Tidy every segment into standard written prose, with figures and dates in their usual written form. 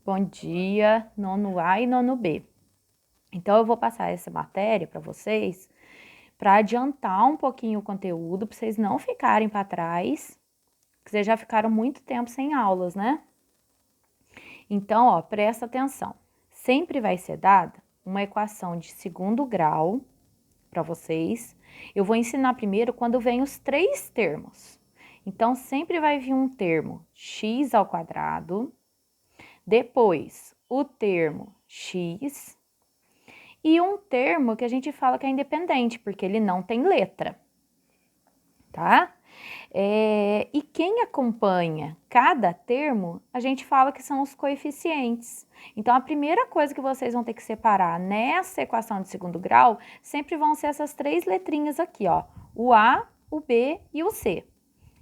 Bom dia, nono A e nono B. Então, eu vou passar essa matéria para vocês para adiantar um pouquinho o conteúdo, para vocês não ficarem para trás, porque vocês já ficaram muito tempo sem aulas, né? Então, ó, presta atenção. Sempre vai ser dada uma equação de segundo grau para vocês. Eu vou ensinar primeiro quando vem os três termos. Então, sempre vai vir um termo x ao quadrado, depois o termo x e um termo que a gente fala que é independente, porque ele não tem letra, tá? E quem acompanha cada termo, a gente fala que são os coeficientes. Então, a primeira coisa que vocês vão ter que separar nessa equação de segundo grau, sempre vão ser essas três letrinhas aqui, ó. O A, o B e o C.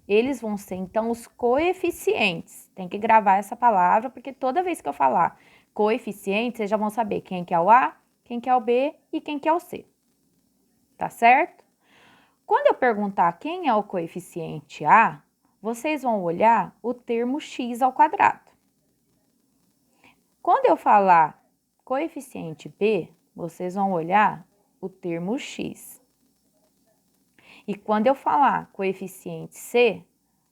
Eles vão ser, então, os coeficientes. Tem que gravar essa palavra, porque toda vez que eu falar coeficiente, vocês já vão saber quem que é o A, quem que é o B e quem que é o C. Tá certo? Quando eu perguntar quem é o coeficiente A, vocês vão olhar o termo x ao quadrado. Quando eu falar coeficiente B, vocês vão olhar o termo x. E quando eu falar coeficiente C,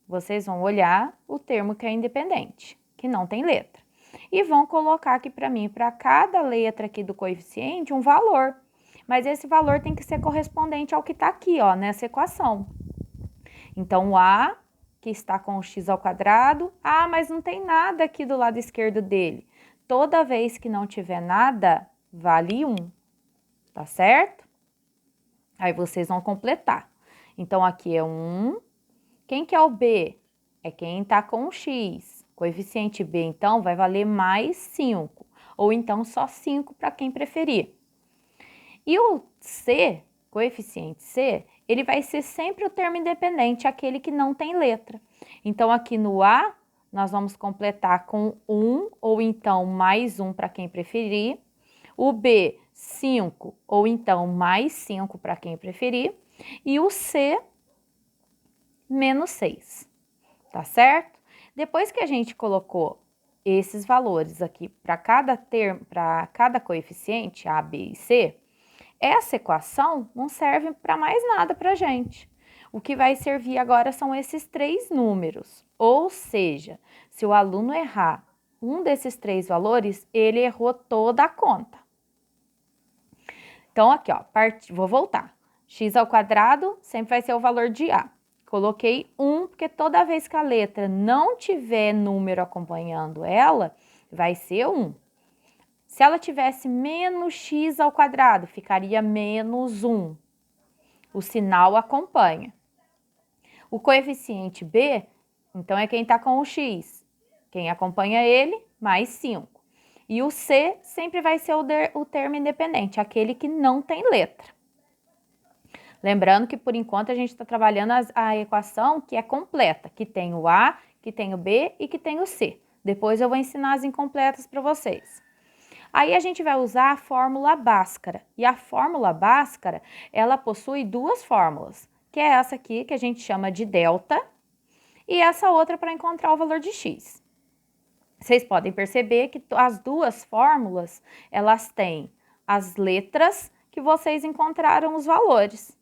vocês vão olhar o termo que é independente, que não tem letra. E vão colocar aqui para mim, para cada letra aqui do coeficiente, um valor. Mas esse valor tem que ser correspondente ao que está aqui, ó, nessa equação. Então, o A, que está com o x ao quadrado, mas não tem nada aqui do lado esquerdo dele. Toda vez que não tiver nada, vale 1, tá certo? Aí vocês vão completar. Então, aqui é 1. Quem que é o B? É quem está com o x. Coeficiente B, então, vai valer mais 5. Ou então, só 5 para quem preferir. E o C, coeficiente C, ele vai ser sempre o termo independente, aquele que não tem letra. Então, aqui no A, nós vamos completar com 1, ou então mais 1 para quem preferir. O B, 5, ou então mais 5 para quem preferir. E o C, menos 6, tá certo? Depois que a gente colocou esses valores aqui para cada termo, para cada coeficiente, A, B e C, essa equação não serve para mais nada para a gente. O que vai servir agora são esses três números. Ou seja, se o aluno errar um desses três valores, ele errou toda a conta. Então, aqui, ó, vou voltar. X ao quadrado sempre vai ser o valor de A. Coloquei 1, porque toda vez que a letra não tiver número acompanhando ela, vai ser 1. Se ela tivesse menos x ao quadrado, ficaria menos 1. O sinal acompanha. O coeficiente B, então, é quem está com o x. Quem acompanha ele, mais 5. E o C sempre vai ser o termo independente, aquele que não tem letra. Lembrando que, por enquanto, a gente está trabalhando a equação que é completa, que tem o A, que tem o B e que tem o C. Depois eu vou ensinar as incompletas para vocês. Aí a gente vai usar a fórmula Bhaskara. E a fórmula Bhaskara, ela possui duas fórmulas, que é essa aqui, que a gente chama de delta, e essa outra para encontrar o valor de x. Vocês podem perceber que as duas fórmulas, elas têm as letras que vocês encontraram os valores.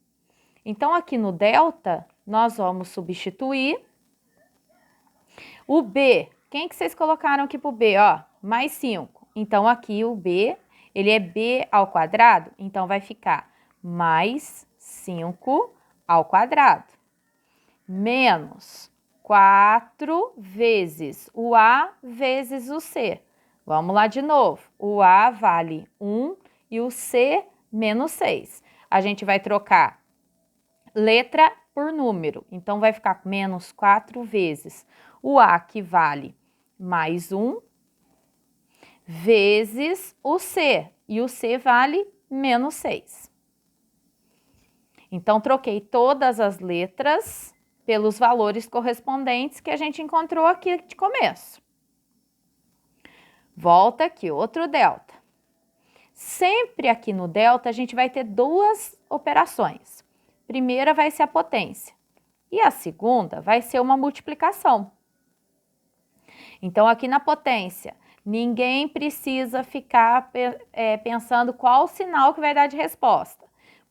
Então, aqui no delta, nós vamos substituir o B. Quem que vocês colocaram aqui para o B? Ó, mais 5. Então, aqui o B, ele é B ao quadrado, então vai ficar mais 5 ao quadrado, menos 4 vezes o A vezes o C. Vamos lá de novo. O A vale 1 e o C, menos 6. A gente vai trocar letra por número. Então, vai ficar menos 4 vezes o A, que vale mais 1, vezes o C. E o C vale menos 6. Então, troquei todas as letras pelos valores correspondentes que a gente encontrou aqui de começo. Volta aqui, outro delta. Sempre aqui no delta, a gente vai ter duas operações. Primeira vai ser a potência e a segunda vai ser uma multiplicação. Então, aqui na potência, Ninguém precisa ficar pensando qual sinal que vai dar de resposta.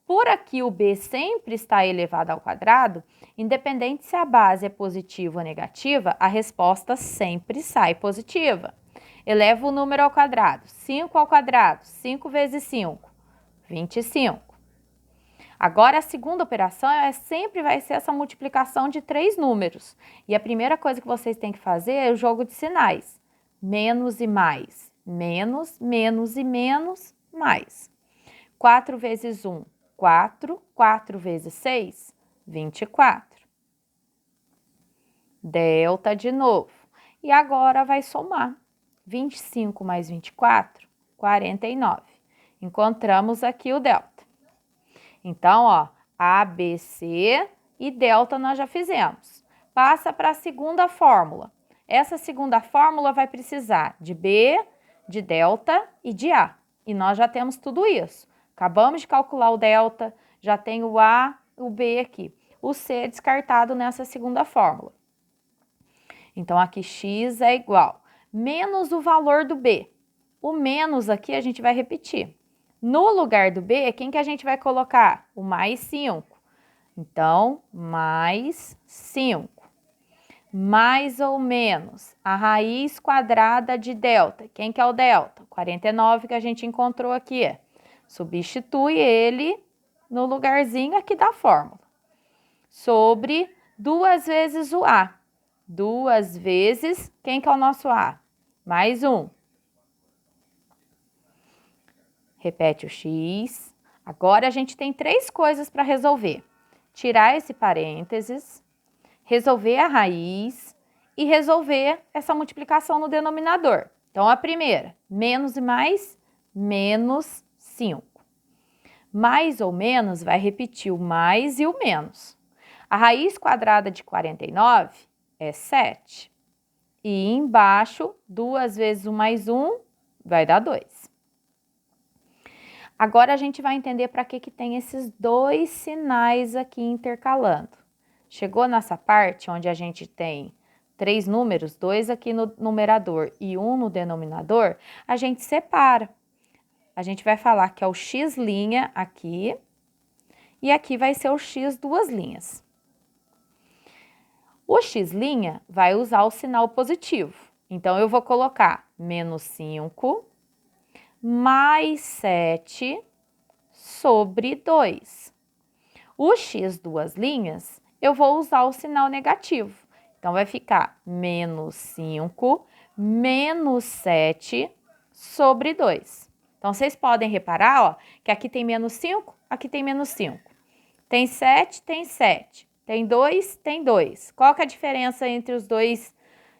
Por aqui o b sempre está elevado ao quadrado, independente se a base é positiva ou negativa, a resposta sempre sai positiva. Eleva o número ao quadrado. 5 ao quadrado, 5 vezes 5, 25. Agora, a segunda operação sempre vai ser essa multiplicação de 3 números. E a primeira coisa que vocês têm que fazer é o jogo de sinais. Menos e mais. Menos, menos e menos, mais. 4 vezes 1, 4. 4 vezes 6, 24. Delta de novo. E agora vai somar. 25 mais 24, 49. Encontramos aqui o delta. Então, ó, A, B, C e delta nós já fizemos. Passa para a segunda fórmula. Essa segunda fórmula vai precisar de B, de delta e de A. E nós já temos tudo isso. Acabamos de calcular o delta, já tem o A, o B aqui. O C é descartado nessa segunda fórmula. Então, aqui x é igual menos o valor do B. O menos aqui a gente vai repetir. No lugar do B, quem que a gente vai colocar? O mais 5. Então, mais 5. Mais ou menos a raiz quadrada de delta. Quem que é o delta? 49 que a gente encontrou aqui. Substitui ele no lugarzinho aqui da fórmula. Sobre 2 vezes o A. 2 vezes, quem que é o nosso A? Mais 1. Repete o x. Agora a gente tem 3 coisas para resolver. Tirar esse parênteses, resolver a raiz e resolver essa multiplicação no denominador. Então, a primeira, menos e mais, menos 5. Mais ou menos vai repetir o mais e o menos. A raiz quadrada de 49 é 7. E embaixo, 2 vezes 1 mais 1 vai dar 2. Agora a gente vai entender para que tem esses 2 sinais aqui intercalando. Chegou nessa parte onde a gente tem 3 números, 2 aqui no numerador e 1 no denominador, a gente separa. A gente vai falar que é o x' aqui e aqui vai ser o x 2 linhas. O x' vai usar o sinal positivo. Então, eu vou colocar menos 5 mais 7 sobre 2. O x 2 linhas, eu vou usar o sinal negativo. Então, vai ficar menos 5 menos 7 sobre 2. Então, vocês podem reparar, ó, que aqui tem menos 5, aqui tem menos 5. Tem 7, tem 7. Tem 2, tem 2. Qual que é a diferença entre os dois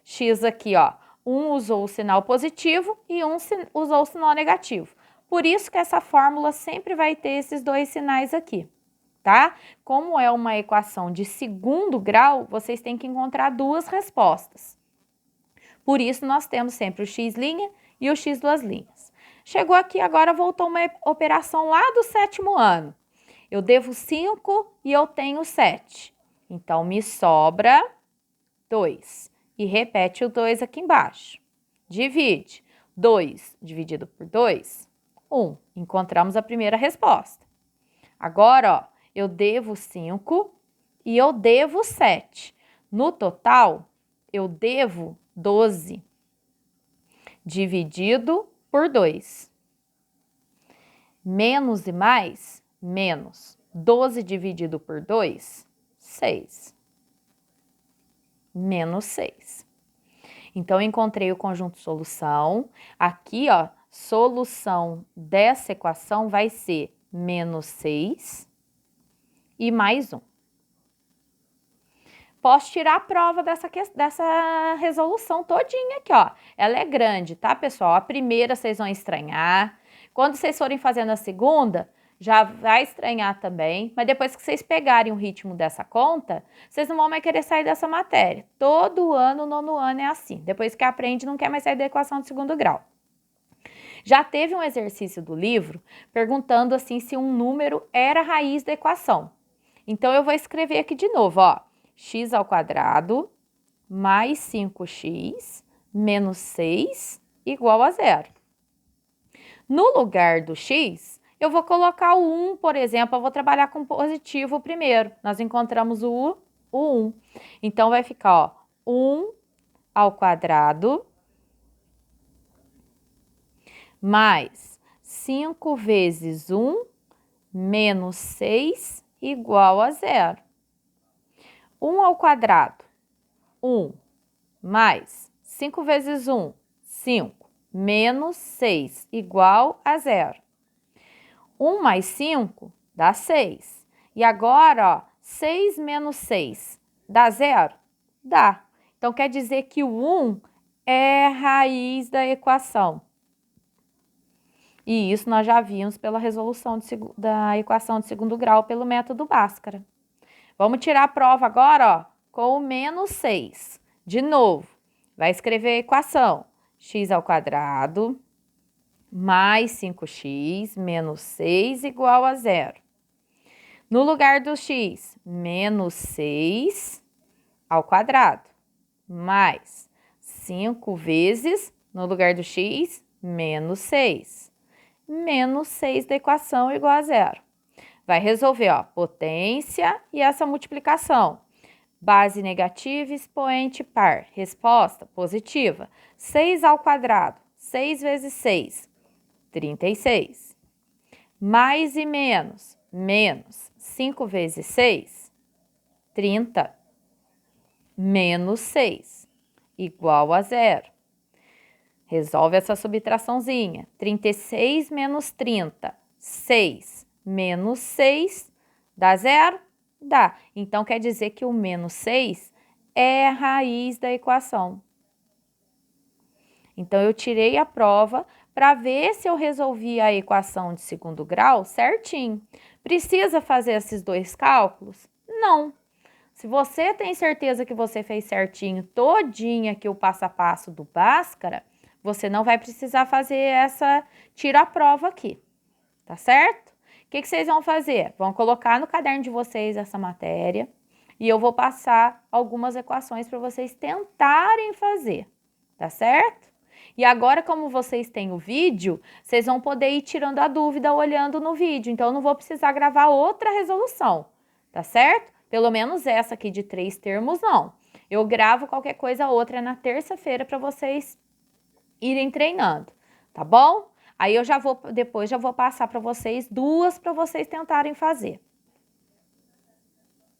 x aqui, ó? Um usou o sinal positivo e um usou o sinal negativo. Por isso que essa fórmula sempre vai ter esses 2 sinais aqui, tá? Como é uma equação de segundo grau, vocês têm que encontrar 2 respostas. Por isso, nós temos sempre o x' e o x 2 linhas. Chegou aqui, agora voltou uma operação lá do 7º ano. Eu devo 5 e eu tenho 7. Então, me sobra 2. E repete o 2 aqui embaixo. Divide. 2 dividido por 2, 1. Encontramos a primeira resposta. Agora, ó, eu devo 5 e eu devo 7. No total, eu devo 12. Dividido por 2. Menos e mais, menos. 12 dividido por 2, 6. Menos 6. Então, eu encontrei o conjunto solução. Aqui, ó, solução dessa equação vai ser menos 6 e mais 1. Posso tirar a prova dessa resolução todinha aqui, ó. Ela é grande, tá, pessoal? A primeira vocês vão estranhar. Quando vocês forem fazendo a segunda, já vai estranhar também, mas depois que vocês pegarem o ritmo dessa conta, vocês não vão mais querer sair dessa matéria. Todo ano, nono ano é assim. Depois que aprende, não quer mais sair da equação de segundo grau. Já teve um exercício do livro perguntando assim se um número era a raiz da equação. Então, eu vou escrever aqui de novo, ó. X² mais 5x menos 6 igual a zero. No lugar do x, eu vou colocar o 1, por exemplo, eu vou trabalhar com positivo primeiro. Nós encontramos o 1. Então, vai ficar, ó, 1 ao quadrado mais 5 vezes 1 menos 6 igual a zero. 1 ao quadrado, 1, mais 5 vezes 1, 5, menos 6 igual a zero. 1 mais 5 dá 6. E agora, ó, 6 menos 6 dá zero? Dá. Então, quer dizer que o 1 é raiz da equação. E isso nós já vimos pela resolução da equação de segundo grau pelo método Bhaskara. Vamos tirar a prova agora, ó, com o menos 6. De novo, vai escrever a equação. X ao quadrado mais 5x menos 6 igual a zero. No lugar do x, menos 6 ao quadrado mais 5 vezes, no lugar do x, menos 6. Menos 6 da equação igual a zero. Vai resolver, ó, potência e essa multiplicação. Base negativa, expoente par. Resposta positiva. 6 ao quadrado. 6 vezes 6, 36. Mais e menos. Menos 5 vezes 6, 30. Menos 6, igual a zero. Resolve essa subtraçãozinha. 36 menos 30, 6 menos 6, dá zero? Dá. Então, quer dizer que o menos 6 é a raiz da equação. Então, eu tirei a prova para ver se eu resolvi a equação de segundo grau certinho. Precisa fazer esses dois cálculos? Não. Se você tem certeza que você fez certinho todinha aqui o passo a passo do Bhaskara, você não vai precisar fazer tira a prova aqui, tá certo? O que vocês vão fazer? Vão colocar no caderno de vocês essa matéria e eu vou passar algumas equações para vocês tentarem fazer, tá certo? E agora, como vocês têm o vídeo, vocês vão poder ir tirando a dúvida olhando no vídeo, então eu não vou precisar gravar outra resolução, tá certo? Pelo menos essa aqui de 3 termos, não. Eu gravo qualquer coisa outra na terça-feira para vocês irem treinando, tá bom? Aí eu depois já vou passar para vocês duas para vocês tentarem fazer.